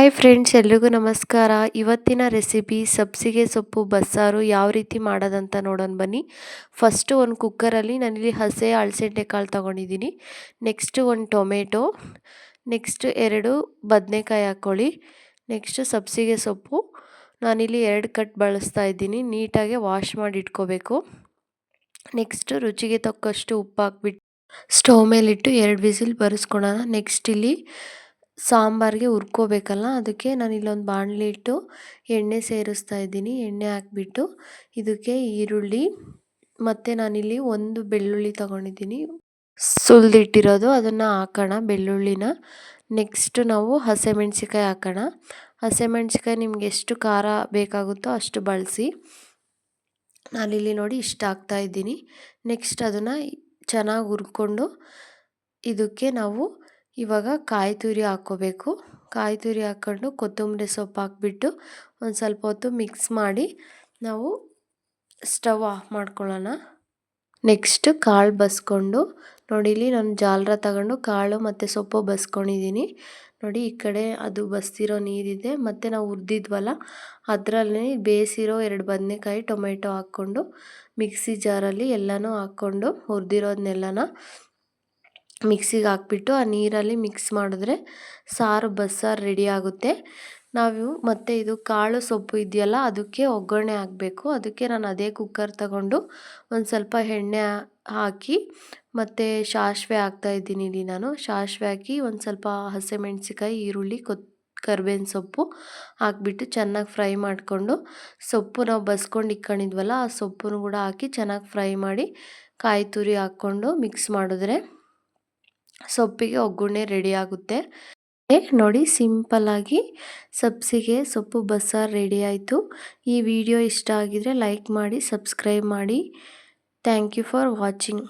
Hi friends, ಎಲ್ರಿಗೂ ನಮಸ್ಕಾರ. ಇವತ್ತಿನ ರೆಸಿಪಿ ಸಬ್ಬಸಿಗೆ ಸೊಪ್ಪು ಬಸ್ಸಾರು ಯಾವ ರೀತಿ ಮಾಡೋದಂತ ನೋಡೋಣ ಬನ್ನಿ. ಫಸ್ಟು ಒಂದು ಕುಕ್ಕರಲ್ಲಿ ನಾನಿಲ್ಲಿ ಹಸೆ ಅಳಸಂಡೆ ಕಾಳು ತೊಗೊಂಡಿದ್ದೀನಿ. ನೆಕ್ಸ್ಟು ಒಂದು ಟೊಮೆಟೊ, ನೆಕ್ಸ್ಟ್ 2 ಬದನೆಕಾಯಿ ಹಾಕ್ಕೊಳ್ಳಿ. ನೆಕ್ಸ್ಟು ಸಬ್ಬಸಿಗೆ ಸೊಪ್ಪು ನಾನಿಲ್ಲಿ 2 ಕಟ್ ಬಳಸ್ತಾ ಇದ್ದೀನಿ. ನೀಟಾಗಿ ವಾಶ್ ಮಾಡಿ ಇಟ್ಕೋಬೇಕು. ನೆಕ್ಸ್ಟು ರುಚಿಗೆ ತಕ್ಕಷ್ಟು ಉಪ್ಪು ಹಾಕ್ಬಿಟ್ಟು ಸ್ಟವ್ ಮೇಲಿಟ್ಟು 2 ವಿಸಿಲ್ ಬರೆಸ್ಕೊಳ್ಳೋಣ. ನೆಕ್ಸ್ಟ್ ಇಲ್ಲಿ ಸಾಂಬಾರಿಗೆ ಹುರ್ಕೋಬೇಕಲ್ಲ, ಅದಕ್ಕೆ ನಾನು ಇಲ್ಲೊಂದು ಬಾಣಲಿ ಇಟ್ಟು ಎಣ್ಣೆ ಸೇರಿಸ್ತಾ ಇದ್ದೀನಿ. ಎಣ್ಣೆ ಹಾಕ್ಬಿಟ್ಟು ಇದಕ್ಕೆ ಈರುಳ್ಳಿ ಮತ್ತು ನಾನಿಲ್ಲಿ 1 ಬೆಳ್ಳುಳ್ಳಿ ತೊಗೊಂಡಿದ್ದೀನಿ, ಸುಲಿದಿಟ್ಟಿರೋದು, ಅದನ್ನು ಹಾಕೋಣ ಬೆಳ್ಳುಳ್ಳಿನ. ನೆಕ್ಸ್ಟ್ ನಾವು ಹಸಿಮೆಣ್ಸಿಕಾಯಿ ಹಾಕೋಣ. ಹಸಿಮೆಣ್ಸಿಕಾಯಿ ನಿಮ್ಗೆ ಎಷ್ಟು ಖಾರ ಬೇಕಾಗುತ್ತೋ ಅಷ್ಟು ಬಳಸಿ. ನಾನಿಲ್ಲಿ ನೋಡಿ ಇಷ್ಟು ಹಾಕ್ತಾ ಇದ್ದೀನಿ. ನೆಕ್ಸ್ಟ್ ಅದನ್ನು ಚೆನ್ನಾಗಿ ಹುರ್ಕೊಂಡು ಇದಕ್ಕೆ ನಾವು ಇವಾಗ ಕಾಯಿ ತುರಿ ಹಾಕ್ಕೋಬೇಕು. ಕಾಯಿ ತುರಿ ಹಾಕ್ಕೊಂಡು ಕೊತ್ತಂಬರಿ ಸೊಪ್ಪು ಹಾಕ್ಬಿಟ್ಟು ಒಂದು ಸ್ವಲ್ಪ ಹೊತ್ತು ಮಿಕ್ಸ್ ಮಾಡಿ ನಾವು ಸ್ಟವ್ ಆಫ್ ಮಾಡ್ಕೊಳ್ಳೋಣ. ನೆಕ್ಸ್ಟ್ ಕಾಳು ಬಸ್ಕೊಂಡು ನೋಡಿ, ಇಲ್ಲಿ ನಾನು ಜಾಲರ ತಗೊಂಡು ಕಾಳು ಮತ್ತು ಸೊಪ್ಪು ಬಸ್ಕೊಂಡಿದ್ದೀನಿ. ನೋಡಿ ಈ ಕಡೆ ಅದು ಬಸ್ತಿರೋ ನೀರಿದೆ, ಮತ್ತು ನಾವು ಹುರಿದಿದ್ವಲ್ಲ ಅದರಲ್ಲಿ ಬೇಯಿಸಿರೋ 2 ಬದನೆಕಾಯಿ ಟೊಮೆಟೊ ಹಾಕ್ಕೊಂಡು ಮಿಕ್ಸಿ ಜಾರಲ್ಲಿ ಎಲ್ಲನೂ ಹಾಕ್ಕೊಂಡು ಹುರಿದಿರೋದನ್ನೆಲ್ಲನ ಮಿಕ್ಸಿಗೆ ಹಾಕ್ಬಿಟ್ಟು ಆ ನೀರಲ್ಲಿ ಮಿಕ್ಸ್ ಮಾಡಿದ್ರೆ ಸಾರು ಬಸ್ಸಾರು ರೆಡಿ ಆಗುತ್ತೆ. ನಾವು ಮತ್ತು ಇದು ಕಾಳು ಸೊಪ್ಪು ಇದೆಯಲ್ಲ ಅದಕ್ಕೆ ಒಗ್ಗರಣೆ ಹಾಕಬೇಕು. ಅದಕ್ಕೆ ನಾನು ಅದೇ ಕುಕ್ಕರ್ ತಗೊಂಡು ಒಂದು ಸ್ವಲ್ಪ ಎಣ್ಣೆ ಹಾಕಿ ಮತ್ತು ಸಾಸಿವೆ ಹಾಕ್ತಾಯಿದ್ದೀನಿ. ಇಲ್ಲಿ ನಾನು ಸಾಸಿವೆ ಹಾಕಿ ಒಂದು ಸ್ವಲ್ಪ ಹಸಿಮೆಣ್ಸಿಕಾಯಿ, ಈರುಳ್ಳಿ, ಕರಿಬೇವಿನ ಸೊಪ್ಪು ಹಾಕ್ಬಿಟ್ಟು ಚೆನ್ನಾಗಿ ಫ್ರೈ ಮಾಡಿಕೊಂಡು ಸೊಪ್ಪು ನಾವು ಬಸ್ಕೊಂಡು ಇಟ್ಕೊಂಡಿದ್ವಲ್ಲ ಆ ಸೊಪ್ಪನ್ನು ಕೂಡ ಹಾಕಿ ಚೆನ್ನಾಗಿ ಫ್ರೈ ಮಾಡಿ ಕಾಯಿ ತುರಿ ಹಾಕ್ಕೊಂಡು ಮಿಕ್ಸ್ ಮಾಡಿದ್ರೆ ಸೊಪ್ಪಿಗೆ ಒಗ್ಗರಣೆ ರೆಡಿ ಆಗುತ್ತೆ. ನೋಡಿ ಸಿಂಪಲ್ಲಾಗಿ ಸಬ್ಬಸಿಗೆ ಸೊಪ್ಪು ಬಸ್ಸಾರು ರೆಡಿ ಆಯಿತು. ಈ ವಿಡಿಯೋ ಇಷ್ಟ ಆಗಿದರೆ ಲೈಕ್ ಮಾಡಿ, ಸಬ್ಸ್ಕ್ರೈಬ್ ಮಾಡಿ. Thank you for watching.